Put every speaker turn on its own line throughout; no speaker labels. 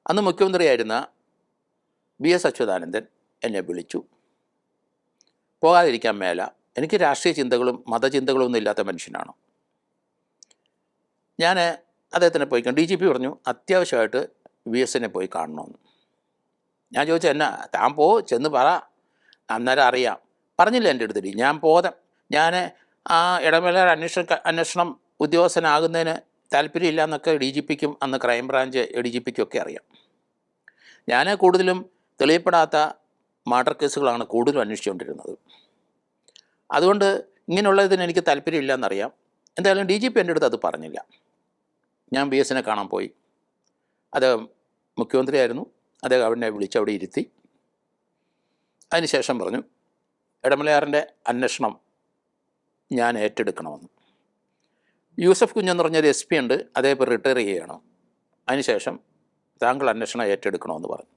അന്ന് മുഖ്യമന്ത്രിയായിരുന്ന VS അച്യുതാനന്ദൻ എന്നെ വിളിച്ചു. പോകാതിരിക്കാൻ മേല. എനിക്ക് രാഷ്ട്രീയ ചിന്തകളും മതചിന്തകളും ഒന്നും ഇല്ലാത്ത മനുഷ്യനാണ്. ഞാൻ അദ്ദേഹത്തിനെ പോയി കണ്ടു. DGP പറഞ്ഞു അത്യാവശ്യമായിട്ട് VSനെ പോയി കാണണമെന്ന്. ഞാൻ ചോദിച്ചു എന്നാ? താൻ ചെന്ന് പറ, അന്നേരം അറിയാം. പറഞ്ഞില്ല എൻ്റെ അടുത്ത്. ഞാൻ ആ ഇടമലയാർ അന്വേഷണം ഉദ്യോഗസ്ഥനാകുന്നതിന് താല്പര്യമില്ല എന്നൊക്കെ DGPക്കും അന്ന് ക്രൈംബ്രാഞ്ച് DGPക്കും ഒക്കെ അറിയാം. ഞാൻ കൂടുതലും തെളിയപ്പെടാത്ത മർഡർ കേസുകളാണ് കൂടുതലും അന്വേഷിച്ചുകൊണ്ടിരുന്നത്. അതുകൊണ്ട് ഇങ്ങനെയുള്ളതിന് എനിക്ക് താല്പര്യമില്ല എന്നറിയാം. എന്തായാലും DGP എൻ്റെ അടുത്ത് അത് പറഞ്ഞില്ല. ഞാൻ VSനെ കാണാൻ പോയി. അദ്ദേഹം മുഖ്യമന്ത്രിയായിരുന്നു. അദ്ദേഹം അവിടെ വിളിച്ച് അവിടെ ഇരുത്തി. അതിനുശേഷം പറഞ്ഞു ഇടമലയാറിൻ്റെ അന്വേഷണം ഞാൻ ഏറ്റെടുക്കണമെന്ന്. യൂസഫ് കുഞ്ഞെന്ന് പറഞ്ഞൊരു SP ഉണ്ട്, അദ്ദേഹം ഇപ്പോൾ റിട്ടയർ ചെയ്യണം. അതിനുശേഷം താങ്കൾ അന്വേഷണം ഏറ്റെടുക്കണമെന്ന് പറഞ്ഞു.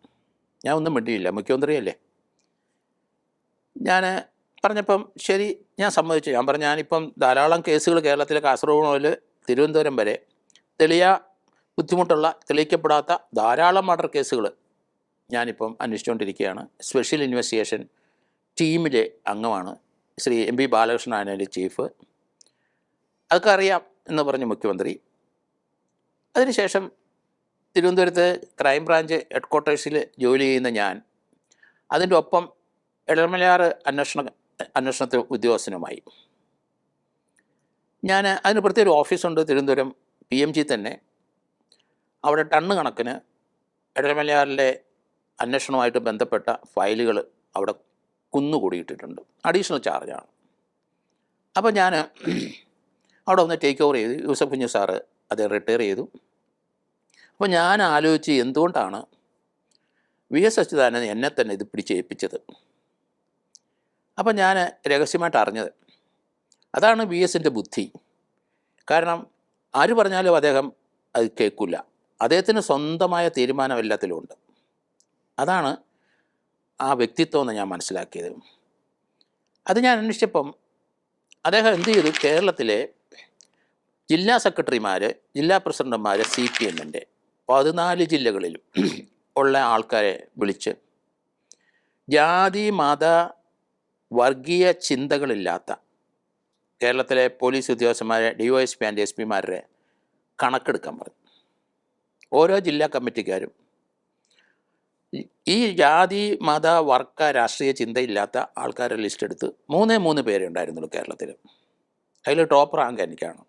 ഞാൻ ഒന്നും മിണ്ടിയില്ല, മുഖ്യമന്ത്രിയല്ലേ. ഞാൻ പറഞ്ഞപ്പം ശരി, ഞാൻ സമ്മതിച്ചു. ഞാൻ പറഞ്ഞു ഞാനിപ്പം ധാരാളം കേസുകൾ കേരളത്തിലെ കാസർഗോഡ് മുതൽ തിരുവനന്തപുരം വരെ തെളിയിക്കപ്പെടാത്ത ധാരാളം മർഡർ കേസുകൾ ഞാനിപ്പം അന്വേഷിച്ചുകൊണ്ടിരിക്കുകയാണ്. സ്പെഷ്യൽ ഇൻവെസ്റ്റിഗേഷൻ ടീമിലെ അംഗമാണ്. ശ്രീ MB ബാലകൃഷ്ണനാണ് അതിൻ്റെ ചീഫ്. അതൊക്കെ അറിയാം എന്ന് പറഞ്ഞു മുഖ്യമന്ത്രി. അതിനുശേഷം തിരുവനന്തപുരത്ത് ക്രൈംബ്രാഞ്ച് ഹെഡ്ക്വാർട്ടേഴ്സിൽ ജോലി ചെയ്യുന്ന ഞാൻ അതിൻ്റെ ഒപ്പം ഇടമലയാർ അന്വേഷണ ഉദ്യോഗസ്ഥനുമായി. ഞാൻ അതിന് പ്രത്യേക ഓഫീസുണ്ട് തിരുവനന്തപുരം PMG തന്നെ. അവിടെ ടണ്ണ് കണക്കിന് ഇടമലയാറിലെ അന്വേഷണവുമായിട്ട് ബന്ധപ്പെട്ട ഫയലുകൾ അവിടെ കുന്നുകൂടിയിട്ടിട്ടുണ്ട്. അഡീഷണൽ ചാർജാണ്. അപ്പോൾ ഞാൻ അവിടെ ഒന്ന് ടേക്ക് ഓവർ ചെയ്തു. യൂസഫ് കുഞ്ഞ് സാറ് അദ്ദേഹം റിട്ടയർ ചെയ്തു. അപ്പോൾ ഞാൻ ആലോചിച്ച് എന്തുകൊണ്ടാണ് VS അച്യുതാനന്ദൻ എന്നെ തന്നെ ഇത് പിടിച്ചേൽപ്പിച്ചത്. അപ്പം ഞാൻ രഹസ്യമായിട്ട് അറിഞ്ഞത് അതാണ് VSൻ്റെ ബുദ്ധി. കാരണം ആര് പറഞ്ഞാലും അദ്ദേഹം അത് കേൾക്കില്ല. അദ്ദേഹത്തിന് സ്വന്തമായ തീരുമാനം എല്ലാത്തിലുമുണ്ട്. അതാണ് ആ വ്യക്തിത്വം എന്ന് ഞാൻ മനസ്സിലാക്കിയത്. അത് ഞാൻ അന്വേഷിച്ചപ്പം അദ്ദേഹം എന്ത് ചെയ്തു, കേരളത്തിലെ ജില്ലാ സെക്രട്ടറിമാർ, ജില്ലാ പ്രസിഡന്റുമാർ CPMൻ്റെ 14 ജില്ലകളിലും ഉള്ള ആൾക്കാരെ വിളിച്ച് ജാതി മത വർഗീയ ചിന്തകളില്ലാത്ത കേരളത്തിലെ പോലീസ് ഉദ്യോഗസ്ഥന്മാരെ, DYSP ആൻഡ് SP കണക്കെടുക്കാൻ പറഞ്ഞു. ഓരോ ജില്ലാ കമ്മിറ്റിക്കാരും ഈ ജാതി മത വർഗ രാഷ്ട്രീയ ചിന്തയില്ലാത്ത ആൾക്കാരെ ലിസ്റ്റ് എടുത്ത് 3 പേരെ ഉണ്ടായിരുന്നുള്ളൂ കേരളത്തിൽ. അതിൽ ടോപ്പ് റാങ്ക് എനിക്കാണ്.